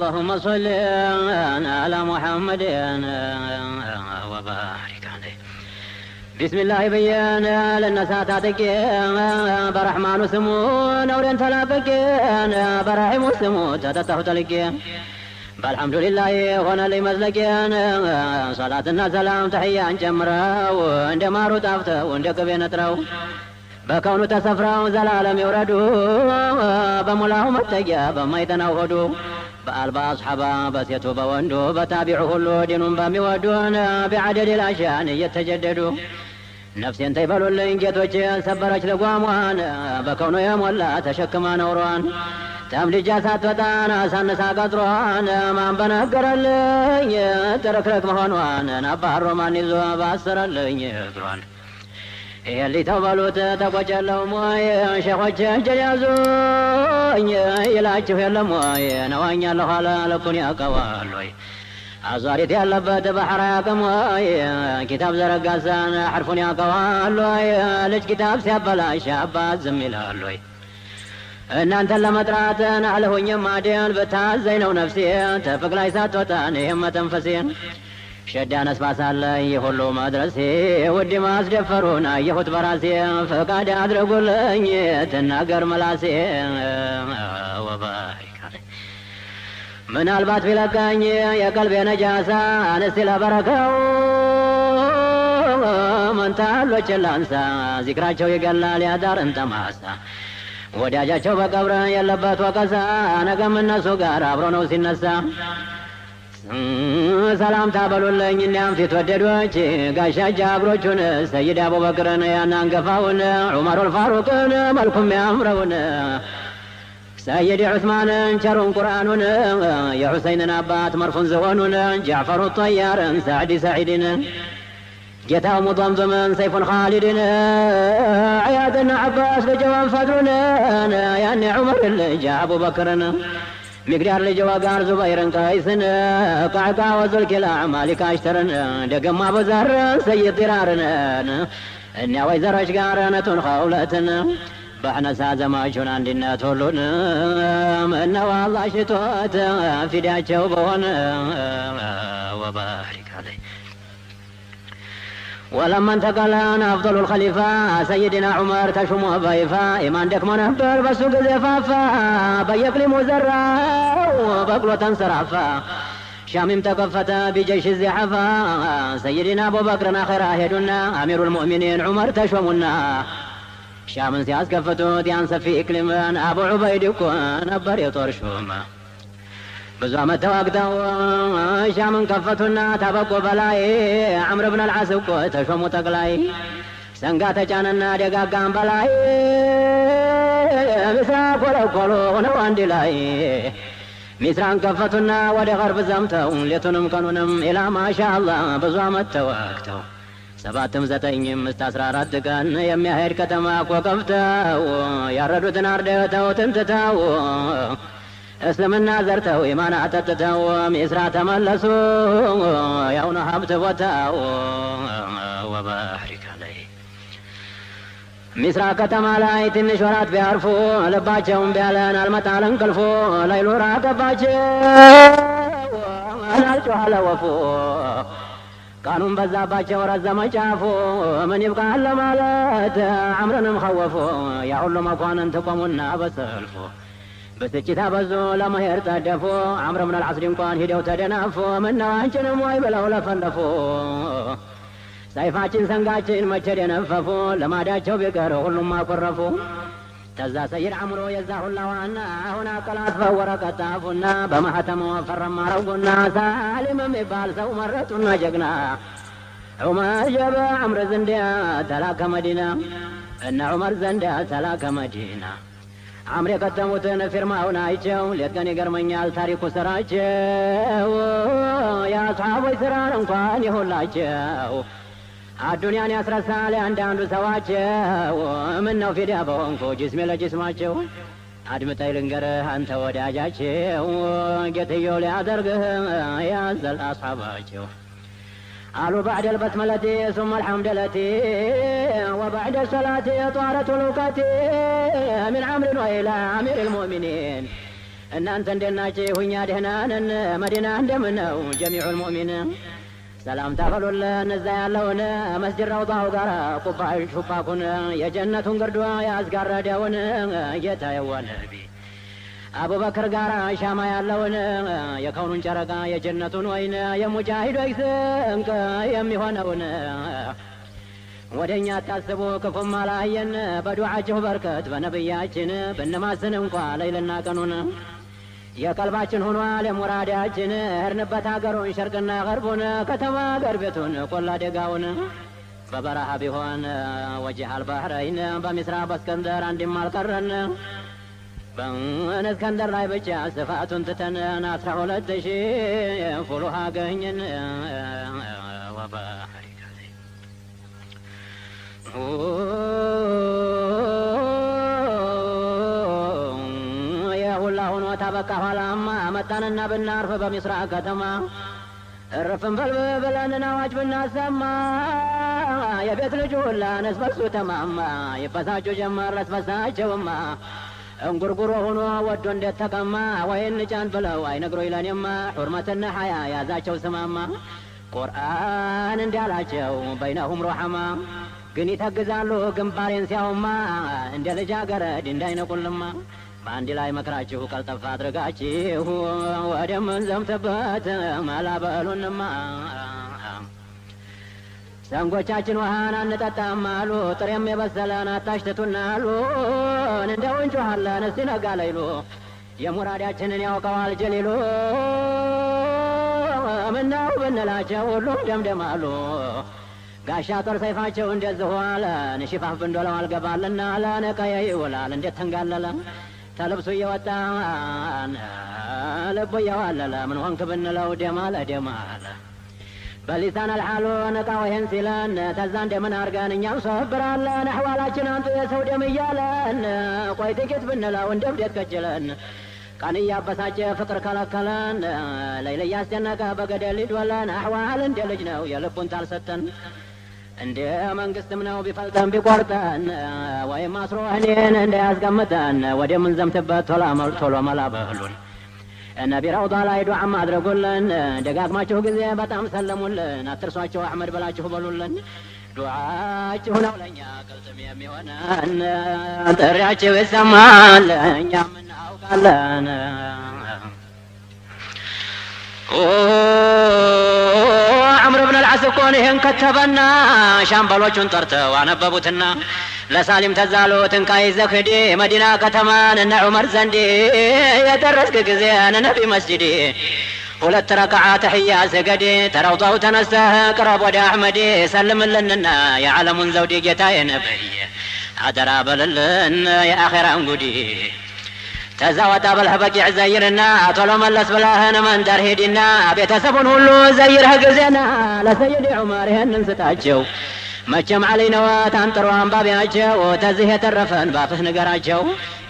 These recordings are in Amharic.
اللهم صل على محمد وبارك عليه. بسم الله بيان للنسات برحمن سمو نورين تلاقك برحم سمو تتتحت لك بالحمد لله هنا اللي مزلك صلاة سلام تحية جمرة وعند مارو تافته وعند كبين ترو بكون تسفروا زلالم يوردوا بملاه متجا بما يتناودوا بألبا أصحابا بسيتوا بوندوا بتابعوا اللو دينهم بميودون بعدد الأشياء يتجددوا نفسي انت يبلوا اللي انجتوش سبرش لقواموان بكونوا يوم ولا تشكما نوروان تملي جاسات فتانا سنسا قطروان ما بنقر اللي ترك لك مهونوان نبه الرومان يزوا بأسر اللي يقرون اللي تبلوت تقوجلوا موي شيخوش جيازو يلاችሁ የለም ወይ ነዋኛለሁ አለ ልኩን ያቀዋለይ አዛሪት ያለበት ባህር ያቀም ወይ ኪታብ ዘረጋሳን ሐርፉን ያቀዋለይ ልጅ ኪታብ ሲያበላሽ አባት ዝም ይላል ወይ እናንተን ለመጥራት አለሁኝ ማዲያን በታዘኝ ነው ነፍሴ ተፍቅ ላይ ሳትወጣን ይሄም መተንፈሴን شدان اسباسالي ሁሉ መድረሴ ውድ ማስደፈሩን አየሁት በራሴ ፈቃድ አድርጉልኝ ተናገር መላሴ ወባሪክ ምናልባት ቢለቀኝ የቀልቤ ነጃሳ አንስቲ ለበረከው መንታሎች ላንሳ ዚክራቸው ይገላል ያዳርን ተማሳ ወዳጃቸው በቀብረ የለበት ወቀሳ ነገም እነሱ ጋር አብሮ ነው ሲነሳ ሰላም ታበሉልኝ እኛም ፊት ወደዶች ጋሻ ጃብሮቹን ሰይድ አቡበክርን ያናንገፋውን ዑመሩል ፋሩቅን መልኩም ያምረውን ሰይድ ዑስማንን ቸሩን ቁርአኑን የሁሰይንን አባት መርፉን ዝሆኑን ጃዕፈሩ ጠያርን ሳዕዲ ሰዒድን ጌታው ሙضምضምን ሰይፉን ኻሊድን አያድን ዓባስ ልጀዋን ፈድሩን ያኔ ዑመር ልጅ አቡበክርን مقدار لجواقار زبيرن قيسن قعقا وزلكلا مالك اشترن دقم ابو زهر سيد ضرارن اني ويزرش قارنة خولتن بحنا سازماشون عندنا تولون انه والله شتوت في داچو بون وبارك عليه ولما انتقل أفضل الخليفة سيدنا عمر تشمه ضيفا إيمان دك منهبر بسوق زفافا بيقلي مزرع وبقلة انصرافا شامم تكفتا بجيش الزحفا سيدنا أبو بكر آخر آهدنا أمير المؤمنين عمر تشمنا شامن سياس كفتو ديان سفي إكلمان أبو عبيد يكون أبر يطور شوما بزعم التوقتو شامن كفتنا تبقوا بلاي عمرو بن العاص تشومو تقلاي سنقات جاننا دقاقان بلاي مسرا كولو ونواندي لاي مسران كفتنا ودي غرب زمتو ليتنم كانونم إلى ما شاء الله بزعم التوقتو سباتم زتينيم استاسرارات كان يمي هير كتماك وقفتو ياردو تناردو تمتتو اسلمنا زرتو إيمان عتتتو ميسرا تملسو يون حبت وتاو وبارك عليه ميسرا كتمالاي تنش ورات بيعرفو لباچهم بيالان المتالن كلفو ليلو راكباچو نالچو حلوفو قانون بزاباچو رزم چافو من يبقى لمالات عمرن مخوفو يا علو مكوانن تقومنا بسلفو بسكتا بزو لما يرتدفو عمرو بن العاص እንኳን ሄደው ተደናፎ ምነው አንቺንም ወይ ብለው ለፈለፉ ሰይፋችን ሰንጋችን መቼ ደነፈፉ ለማዳቸው ቢቀር ሁሉም አቆረፉ ተዛ ሰይድ አምሮ የዛ ሁላ ዋና አሁን አቀላጥፈው ወረቀት ጣፉና በማህተሙ ፈረም አረጉና ሳሊም የሚባል ሰው መረጡና ጀግና ዑመር ጀበ አምር ዘንዳ ተላከ መዲና እና ዑመር ዘንዳ ተላከ መዲና عمري كتموتن فيرماون عايشو ليتكن يقرمنيال تاريخو سراچو يا أصحابي سران انقوان يهولاچو الدنيا يسرسال عندانو سواچو منو في دابونكو جسمي لجسماچو አድምጠኝ ልንገርህ አንተ ወዳጃቸው ጌትየው ሊያደርግህ ያዘል አስሓባቸው አሉ بعد البسملة ثم الحمدلة وبعد الصلاة طارت الوقت من عمرو وإلى أمير المؤمنين እናንተ እንደናችሁ እኛ ደህና ነን መዲና እንደምነው ጀሚዑል ሙእሚን ሰላምታ በሉልን እዛ ያለውን መስጂድ ረውዳው ጋር ቁባይ ሹባኩን የጀነቱን ግርዷ ያስጋረደውን ጌታዬው ነቢ አቡበክር ጋር ሻማ ያለውን የከውኑን ጨረቃ የጀነቱን ወይን የሙጃሂዶች ስንቅ የሚሆነውን ወደኛ ታስቡ ክፉም አላየን በዱዓችሁ በርከት በነብያችን ብንማስን እንኳ ለይልና ቀኑን የቀልባችን ሆኗል የሙራዳችን እርንበት ሀገሩን ሸርቅና ገርቡን ከተማ አገር ቤቱን ቆላ ደጋውን በበረሃ ቢሆን ወጂህ አልባህረይን በሚስራ በእስከንደር አንድም አልቀረን በእስከንደር ላይ ብቻ ስፋቱን ትተን 12,000 ፉሉሃ አገኘን ወባህሪ የሁላ ሆኖ ታበቃ ኋላማ መጣንና ብናርፍ በሚስራ ከተማ እርፍን በልብለን አዋጅ ብናሰማ የቤት ልጅ ሁላ ነስበሱ ተማማ ይበሳጩ ጀመር ለስበሳቸውማ እንጉርጉሮ ሆኖ ወዶ እንዴት ተቀማ ወይን ጫን ብለው አይነግሮ ይለኔማ ሑርመትና ሐያ ያዛቸው ስማማ ቁርአን እንዳላቸው በይነሁም ሩሐማ ግን ይተግዛሉ ግንባሬን ሲያውማ እንደ ልጃገረድ እንዳይነቁልማ በአንድ ላይ መክራችሁ ቀልጠፋ አድርጋችሁ ወደምንዘምትበት መላ በሉንማ ሰንጎቻችን ውሃን አንጠጣም አሉ ጥሬም የበሰለን አታሽትቱና አሉ እንደው እንጮኻለን እስቲ ነጋ ሌይሉ የሙራዳችንን ያውቀዋል ጀሊሉ ምነው ብንላቸው ሁሉም ደምደማሉ ጋሻ ጦር ሰይፋቸው እንደዚህ ሆነ ንሽፋፍ ብንዶለው አልገባልና ለነቀየ ይውላል እንዴት ተንጋለለ ተልብሱ እየወጣን ልቡ እየዋለለ ምን ሆንክ ብንለው ደማለ ደማለ በሊሳን አልሓሉ ነቃው ይህን ሲለን ተዛ እንደምን አርገን እኛም ሶብራለን አሕዋላችን አንቱ የሰው ደም እያለን ቆይ ጥቂት ብንለው እንደ ብዴት ከጅለን ቀን እያበሳጨ ፍቅር ከለከለን ለይለ እያስጨነቀ በገደል ሊዶለን አሕዋል እንደ ልጅ ነው የልቡን ታልሰጠን እንደ መንግስትም ነው ቢፈልጠን ቢቆርጠን ወይም አስሮ እኔን እንዳያስቀምጠን ወደ ምን ዘምትበት ቶሎ መላ በሉን ነቢ ረውዳ ላይ ዱዓ ማድረጉልን ደጋግማችሁ ጊዜ በጣም ሰለሙልን አትርሷቸው አሕመድ በላችሁ በሉልን ዱዓችሁ ነው ለእኛ ቅልጥም የሚሆነን ጥሪያችሁ ይሰማል እኛም እናውቃለን عمرو بن العاص كون ይሄን ከተበና ሻምበሎቹን ጠርተው አነበቡትና ለሳሊም ተዛሉትን ካይዘክዲ መዲና ከተማን እነ ዑመር ዘንዲ የደረስክ ጊዜ ነቢ መስጂድ ሁለት ረካዓ ተህያ ሰገድ ተራውጣው ተነስተህ ቅረብ ወደ አሕመድ ሰልምልንና የዓለሙን ዘውዲ ጌታዬ ነብይ አደራ በልልን የአኺራን ጉዲ ተዛወጣ በልህ በቂዕ ዘይርና ቶሎ መለስ ብለህን መንደር ሂድና ቤተሰቡን ሁሉ ዘይርህ ጊዜና ለሰይድ ዑመር ይህንን ስጣቸው መቼም ዓለይ ነዋት አንጥሮ አንባቢያቸው ተዚህ የተረፈን ባፍህ ንገራቸው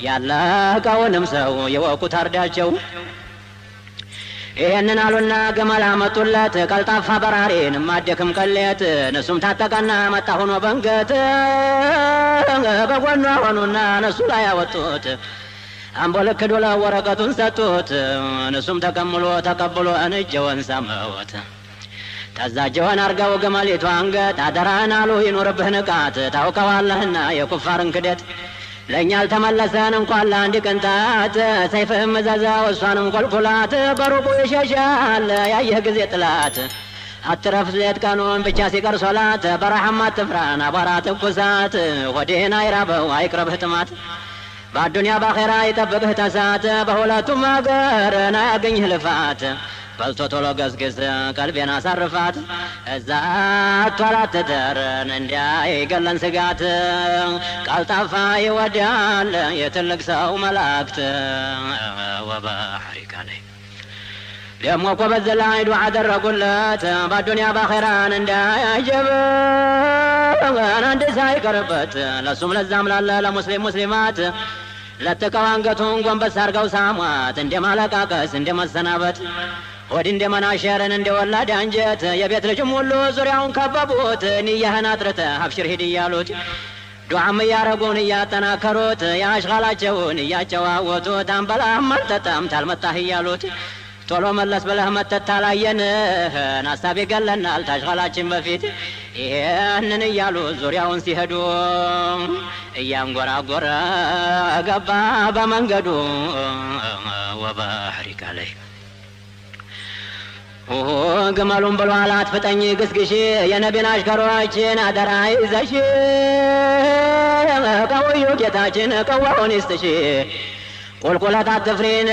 ያለቀውንም ሰው የወቁት አርዳቸው ይህንን አሉና ግመል አመጡለት ቀልጣፋ በራሪን ማደክም ቀሌት እነሱም ታጠቀና መጣ ሆኖ በንገት በጎኗ ሆኑና እነሱ ላይ ያወጡት አምቦልክ ዶላ ወረቀቱን ሰጡት እነሱም ተቀብሎ እንጀውን ሰመውት ታዛጀውን አርገው ግመሊቱ አንገት አደራህን አሉ ይኖርብህ ንቃት ታውቀዋለህና የኩፋርን ክደት ለእኛ አልተመለሰን እንኳን ለአንድ ቅንጣት ሰይፍህም መዘዛው እሷንም ቆልቁላት በሩቁ ይሸሻል ያየህ ጊዜ ጥላት አትረፍ ሌት ቀኑን ብቻ ሲቀር ሶላት በረሐም አትፍራን አቧራ ትኩሳት ሆድህን አይራበው አይቅረብህ ጥማት በአዱንያ በአኼራ ይጠብቅህ ተሳት በሁለቱም አገር ናያገኝህ ልፋት በልቶ ቶሎ ገስግስ ቀልቤን አሳርፋት እዛ ቶላት ትደርን እንዳይገለን ስጋት ቀልጣፋ ይወዳል የትልቅ ሰው መላእክት ወባሕሪካ ላይ ደሞ እኮ በዚህ ላይ ዱዓ አደረጉለት በአዱንያ በአኼራን እንዳያጀብ አንድ ሳይቀርበት ለሱም ለዛም ላለ ለሙስሊም ሙስሊማት ለተቀው አንገቱን ጎንበስ አርገው ሳሟት እንደ ማለቃቀስ እንደ መሰናበት ሆድ እንደ መናሸርን እንደ ወላድ አንጀት የቤት ልጅም ሁሉ ዙሪያውን ከበቡት ንያህን አጥርተህ አብሽር ሂድ እያሉት ዱዓም እያረጉን እያጠናከሩት ያሽጋላቸውን እያጨዋወቱት አንበላም አልጠጣም ታልመጣህ እያሉት ቶሎ መለስ ብለህ መተት ታላየንህ ሀሳብ ይገለናል ታሽጋላችን በፊት ይሄንን እያሉ ዙሪያውን ሲሄዱ እያንጎራጎረ ገባ በመንገዱ ወባሕሪከ አለይህ ግመሉን ብሏል አትፍጠኝ ግስግሽ የነቢን አሽከሮችን አደራ ይዘሽ ቀውዩ ጌታችን ቀዋውን ይስጥሽ ቁልቁለት አትፍሪን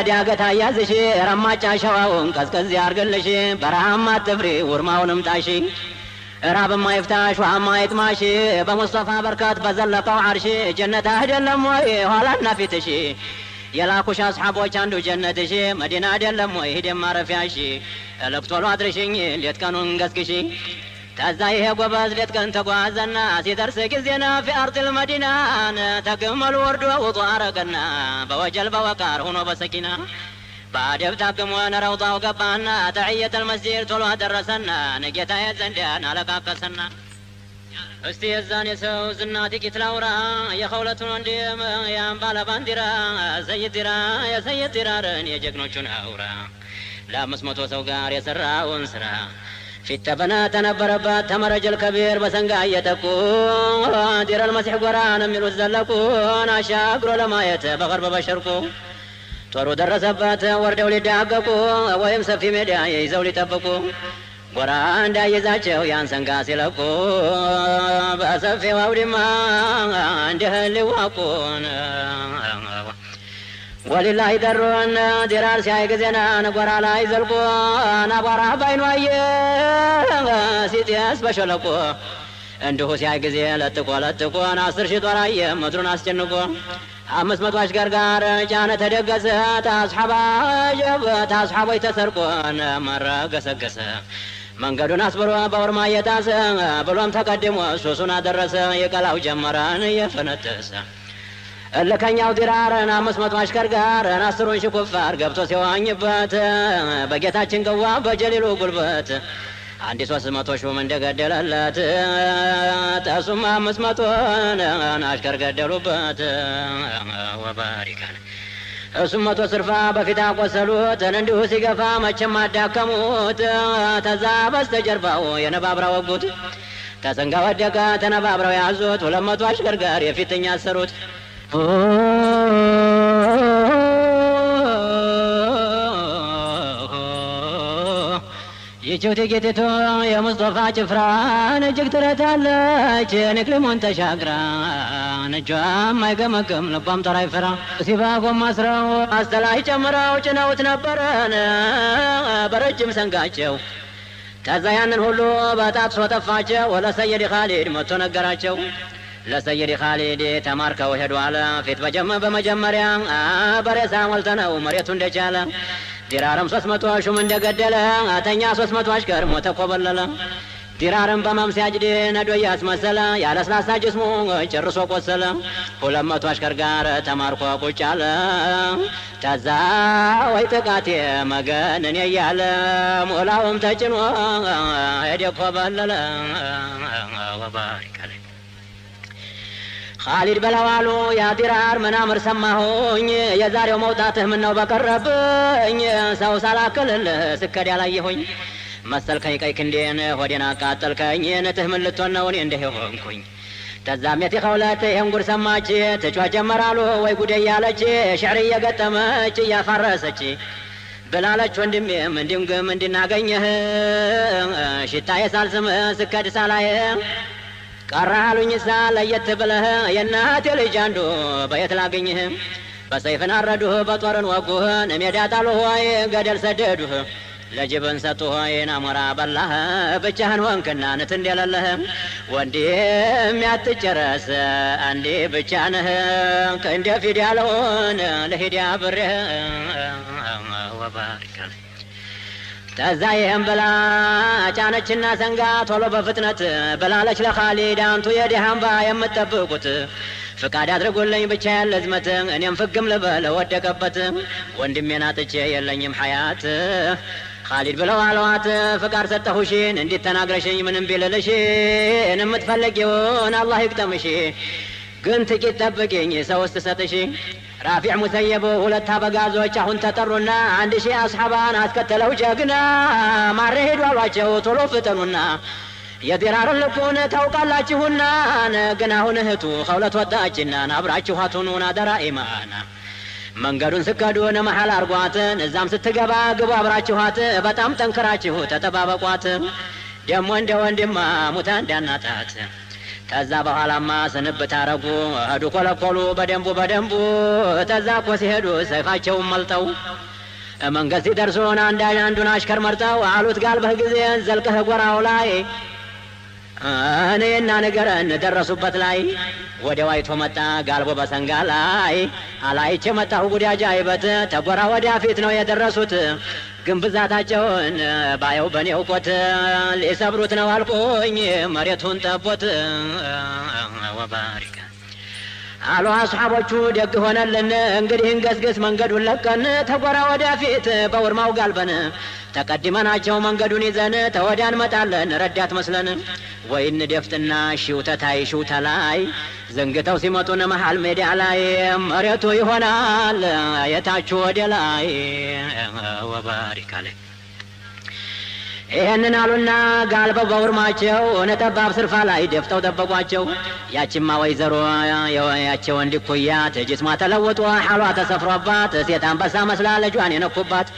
ዳገት አያዝሽ ረማጫ ሸዋውን ቀዝቀዝ ያርግልሽ በረሃም አትፍሪ ውርማውንም ጣሽ ራብማ ይፍታሽ ውሃማ ይጥማሽ በሙስጠፋ በርከት በዘለቀው ዓርሽ ጀነት አይደለም ወይ ኋላና ፊትሽ የላኩሽ አስሓቦች አንዱ ጀነትሽ መዲና አይደለም ወይ ሂደን ማረፊያሽ እልቅ ቶሎ አድርሽኝ ሌት ቀኑን ገስግሽ ተዛ ይሄ ጎበዝ ሌት ቀን ተጓዘና ሲደርስ ጊዜና ፊ አርድል መዲናን ተግመሉ ወርዶ ውጡ አረገና በወጀል በወቃር ሆኖ በሰኪና ባደብ ታክሞን ረውጣው ገባና ተዕየት አልመስጂድ ቶሎ አደረሰና ነጌታዬ ዘንዲያን አለቃቀሰና እስቲ የዛን የሰው ዝና ጥቂት ላውራ የኸውለቱን ወንድም የአምባለ ባንዲራ የሰይድ ዲራርን የጀግኖቹን አውራ ለ500 ሰው ጋር የሰራውን ስራ ፊት ተበና ተነበረበት ተመረጀል ከቢር በሰንጋ እየጠቁ ዲረል መሲሕ ጎራን የሚሉት ዘለቁን አሻግሮ ለማየት በቀርበ በሸርቁ ጦሩ ደረሰበት ወርደው ሊዳገቁ ወይም ሰፊ ሜዳ ይዘው ሊጠብቁ ጎራ እንዳይዛቸው ያን ሰንጋ ሲለቁ በሰፊው አውድማ እንዲህ ሊዋቁን ወሊላሂ ደሩን ዲራር ሲያይ ጊዜና ጎራ ላይ ዘልቆ አቧራ ባይኑ አየ ሲጤስ በሸለቆ እንዲሁ ሲያይ ጊዜ ለጥቆ 10 ሺህ ጦር አየ ምድሩን አስጨንቆ 500 አሽከር ጋር ጫነ ተደገሰ ታስሓቦች ተሰርቆን መራ ገሰገሰ መንገዱን አስብሮ በውርማ እየጣሰ ብሎም ተቀድሞ ሱሱን አደረሰ የቀላው ጀመራን እየፈነጠሰ እልከኛው ዲራርን 500 አሽከር ጋር 10 ሺህ ኩፋር ገብቶ ሲዋኝበት በጌታችን ገዋ በጀሊሉ ጉልበት 300 ሹም እንደገደለለት ተሱም 500 አሽከር ገደሉበት ወባሪከ እሱም 100 ስርፋ በፊት አቆሰሉት እንዲሁ ሲገፋ መቼም አዳከሙት ተዛ በስተጀርባው የነባብራ ወጉት ተሰንጋ ወደቀ ተነባብረው ያዙት 200 አሽከር ጋር የፊትኛ አሰሩት ይቺው ጥቂቲቱ የሙስጠፋ ጭፍራን እጅግ ትረታለች ንክልሞን ተሻግራ እጇም አይገመግም ልቧም ጦር አይፈራ ሲባጎም አስረው አስተላይ ጨምረው ጭነውት ነበረን በረጅም ሰንጋቸው ተዛ ያንን ሁሉ በጣጥሶ ጠፋቸው ለሰይድ ኻሊድ መጥቶ ነገራቸው ለሰይድ ኻሊድ ተማርከው ሄዷል ፊት በመጀመሪያ በሬሳ ሞልተነው መሬቱ እንደቻለ ዲራርም 300 ሹም እንደገደለ አተኛ 300 አሽከር ሞተ ኮበለለ ዲራርም በመምሲያጅድ ነዶ ያስመሰለ ያለስላሳ ጅስሙ ጨርሶ ቆሰለ 200 አሽከር ጋር ተማርኮ ቁጭ አለ ተዛ ወይ ጥቃቴ መገንን እያለ ሞላውም ተጭኖ ሄደ ኮበለለ ወባሪከ አለይህ ኻሊድ በለዋሉ ያ ዲራር መናምር ሰማሁኝ የዛሬው መውጣትህ ምነው በቀረብኝ ሰው ሳላክልልህ ስከድ ያላየሁኝ መሰልከኝ ቀይ ክንዴን ሆዴን አቃጠልከኝ ነትህ ምን ልትሆን ነው እኔ እንዲህ ሆንኩኝ ተዛም የቲ ኸውለት ይህን ጉድ ሰማች ትጮህ ጀመራሉ ወይ ጉድ እያለች ሽዕር እየገጠመች እያፋረሰች ብላለች ወንድሜም እንዲምግም እንድናገኘህ ሽታዬ ሳልስምህ ስከድ ሳላየህ ቀራሉኝሳ ለየት ብለህ የእናቴ ልጅ አንዱ በየት ላገኝህ በሰይፍን አረዱህ በጦርን ወጉህን ሜዳ ጣሉህ ወይ ገደል ሰደዱህ ለጅብን ሰጡህ ወይ ናሞራ በላህ ብቻህን ሆንክና ንት እንደሌለህ ወንድም ያትጨረስ አንዴ ብቻ ነህ ከእንደ ፊድ ያለውን ለሂዲያ ብሬህ ወባሪከ አለይህ ተዛ ይህም ብላ ጫነችና ሰንጋ ቶሎ በፍጥነት ብላለች ለኻሊድ አንቱ የዲሃምባ የምትጠብቁት ፍቃድ አድርጉልኝ ብቻ ያለ ዝመት እኔም ፍግም ልበል ወደቀበት ወንድሜን አጥቼ የለኝም ሐያት خالد بلو علوات فقار ستهوشين اندي تناقرشين من بيللشي نمت فلقيون الله يقتمشي قنت كي تبقيني سوست ستشي رافع مسيب ولتها بقازوش هون تطرنا عند شي أصحابان أسكتلو جاقنا مارهد والواجه طلو فتننا يدرار اللقون توقعلاجهنا قناهن هتو خولت وداجنا نبراجه هاتونونا درائمانا መንገዱን ስከዱን መሐል አርጓት እዛም ስትገባ ግቡ አብራችኋት በጣም ጠንክራችሁ ተጠባበቋት ደሞ እንደ ወንድማ ሙታ እንዳናጣት ከዛ በኋላማ ስንብት አረጉ ሄዱ ኮለኮሉ በደንቡ ተዛ እኮ ሲሄዱ ሰይፋቸውን መልጠው መንገድ ሲደርሱን አንዱን አሽከር መርጠው አሉት ጋልበህ ጊዜ ዘልቀህ ጎራው ላይ እኔና ነገረን ደረሱበት ላይ ወደ ዋይቶ መጣ ጋልቦ በሰንጋ ላይ አላይቼ መጣሁ ጉድ አጃይበት ተጎራ ወዲያ ፊት ነው የደረሱት ግን ብዛታቸውን ባየው በኔው ቆት ሊሰብሩት ነው አልኩኝ መሬቱን ጠቦት ወባሪካ አሉ አስሐቦቹ ደግ ሆነልን እንግዲህ እንገስገስ መንገዱን ለቀን ተጎራ ወዲያ ፊት በውርማው ጋልበን ተቀድመናቸው መንገዱን ይዘን ተወዳን መጣለን ረዳት መስለን ወይን ደፍጥና ሽውተታይ ሽውተላይ ዘንግተው ሲመጡን መሃል ሜዳ ላይ መሬቱ ይሆናል የታቹ ወደ ላይ ወባሪካ ላይ ይሄንን አሉና ጋልበው በውርማቸው ነጠባብ ስርፋ ላይ ደፍተው ጠበቋቸው ያቺማ ወይዘሮ ያቸው እንዲኩያ ተጅስማ ተለወጡ ሐሏ ተሰፍሮባት ሴት አንበሳ መስላ ልጇን የነኩባት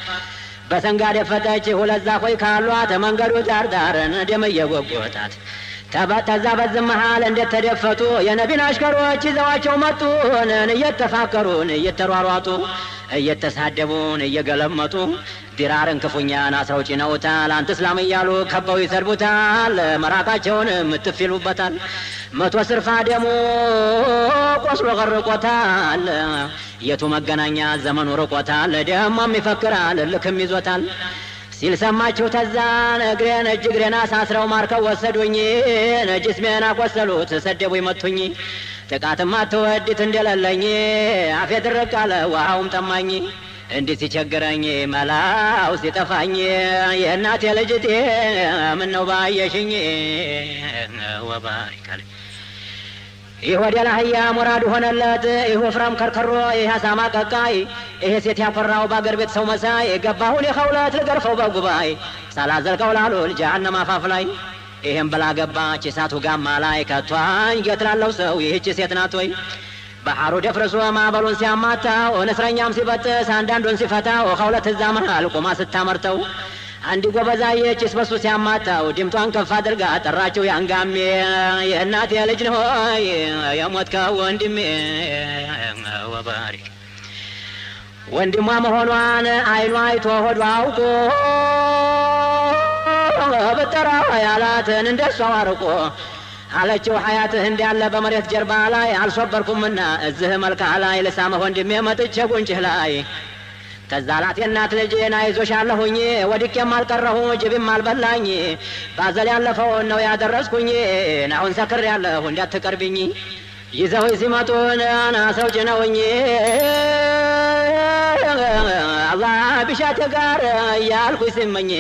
በሰንጋ ደፈተች ሁለት ዛፎች ካሏት መንገዱ ዳርዳርን ደም እየጎጎታት ተዛ በዝም መሃል እንዴት ተደፈቱ የነቢን አሽከሮች ይዘዋቸው መጡን እየተፋከሩን እየተሯሯጡ እየተሳደቡን እየገለመጡ ዲራርን ክፉኛን አስረው ጭነውታል አንተ እስላም እያሉ ከበው ይሰድቡታል መራቃቸውን ምትፊሉበታል መቶ ስርፋ ደሙ ቆስሎ ቀርቆታል የቱ መገናኛ ዘመኑ ርቆታል ደማም ይፈክራል ልክም ይዞታል ሲል ሰማችሁ ተዛን እግሬን እግሬን አሳስረው ማርከው ወሰዱኝ ጅስሜን አቆሰሉት ሰደቡኝ መቱኝ ጥቃትማ ተወድት እንደለለኝ አፌ ድርቃለ ውሃውም ጠማኝ እንዴት ሲቸግረኝ መላው ሲጠፋኝ የእናቴ ልጅቴ ምን ነው ባየሽኝ ወባሪካ ይህ ወደ ላህያ ሙራዱ ሆነለት ይህ ወፍራም ከርከሮ ይህ አሳማ ቀቃይ ይህ ሴት ያፈራው በአገር ቤት ሰው መሳይ ገባሁን የኸውለት ልገርፈው በጉባኤ ሳላዘልቀው ላሉል ጀሃነም አፋፍ ላይ ይህም ብላ ገባች እሳቱ ጋማ ላይ ከቷኝ ገትላለው ሰው ይህች ሴት ናት ወይ ባህሩ ደፍርሶ ማዕበሉን ሲያማታው እስረኛም ሲበጥስ አንዳንዱን ሲፈታው ኸውለት እዛ መሃል ቁማ ስታመርተው አንድ ጎበዛየች ስበሱ ሲያማታው ድምጧን ከፍ አድርጋ ጠራችው ያንጋሜ የእናቴ ልጅ ነው የሞትከው ወንድሜ ወባሪክ ወንድሟ መሆኗን አይኗ አይቶ ሆዷ አውቆ በጠራው ያላትን እንደሷ አርቆ አለችው ሐያትህ እንዳለ በመሬት ጀርባ ላይ አልሶበርኩምና እዚህ መልካ ላይ ልሳመህ ወንድሜ መጥቼ ጉንጭህ ላይ ተዛላት የእናት ልጄን አይዞሻለሁኝ ወድቄም አልቀረሁ ጅብም አልበላኝ ባዘል ያለፈውን ነው ያደረስኩኝ አሁን ሰክር ያለሁ እንዳትቀርብኝ ይዘው ሲመጡን አናሰው ጭነውኝ አላህ ቢሻቴ ጋር እያልኩ ሲመኝ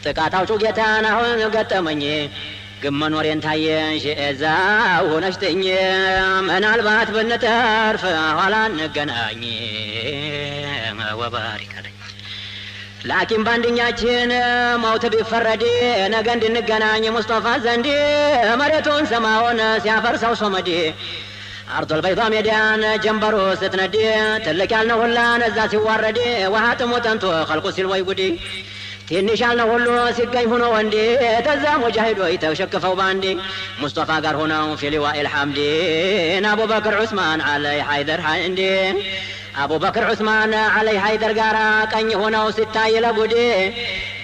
ጥቃታው ጌታን አሁን ገጠመኝ ግን መኖሬን ታየሽ እዛው ሆነሽ ጥኝ ምናልባት ብንተርፍ ኋላ እንገናኝ ወባሪካ ላኪን ባንድኛችን ሞት ቢፈረድ ነገ እንድንገናኝ ሙስጠፋ ዘንድ መሬቱን ሰማውን ሲያፈርሰው ሶመድ አርዶል በይቷ ሜዳን ጀንበሩ ስትነድ ትልቅ ያልነው ሁላን እዛ ሲዋረድ ውሃ ጥሙ ጠንቶ ኸልቁ ሲል ወይ ጉዲ ትንሽ ያልነው ሁሉ ሲገኝ ሆኖ ወንዴ ተዛ ሙጃሂዶች ተሸክፈው ባንዴ ሙስጠፋ ጋር ሆነው ፊሊዋኢል ሐምዲን አቡበክር ዑስማን አለይ ሐይደር ሐንዴ አቡበክር ዑስማን አለይ ሐይደር ጋራ ቀኝ ሆነው ሲታይ ለጉዴ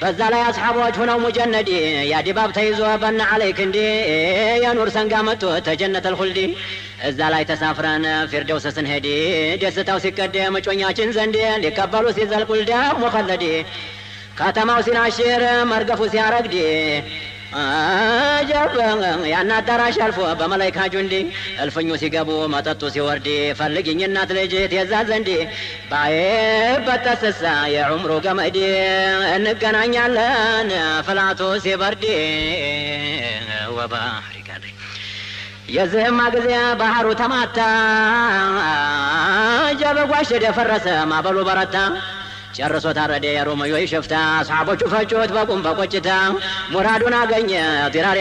በዛ ላይ አስሐቦች ሆነው ሙጀነዲ ያዲባብ ተይዞ በና አለይክ እንዴ የኑር ሰንጋ መጥቶ ተጀነተል ኹልዲ እዛ ላይ ተሳፍረን ፊርደውስ ስንሄድ ደስታው ሲቀደም ጮኛችን ዘንድ ሊቀበሉ ሲዘልቁል ደሞ ኸለዲ ከተማው ሲናሽር መርገፉ ሲያረግድ ያን አዳራሽ አልፎ በመላይካ ጁንዲ እልፍኙ ሲገቡ መጠጡ ሲወርድ ፈልግኝ እናት ልጅ ትእዛዝ ዘንድ ባይበጠስሳ የዑምሩ ገመድ እንገናኛለን ፍላቱ ሲበርድ ወባህሪ ጋር የዝህማ ጊዜ ባህሩ ተማታ ጀበጓሽ ደፈረሰ ማበሉ በረታ ጨርሶ ታረደ የሮማዮ ይሽፍታ አስሐቦቹ ፈጩት በቁም በቆጭታ ሙራዱን አገኘ ዲራር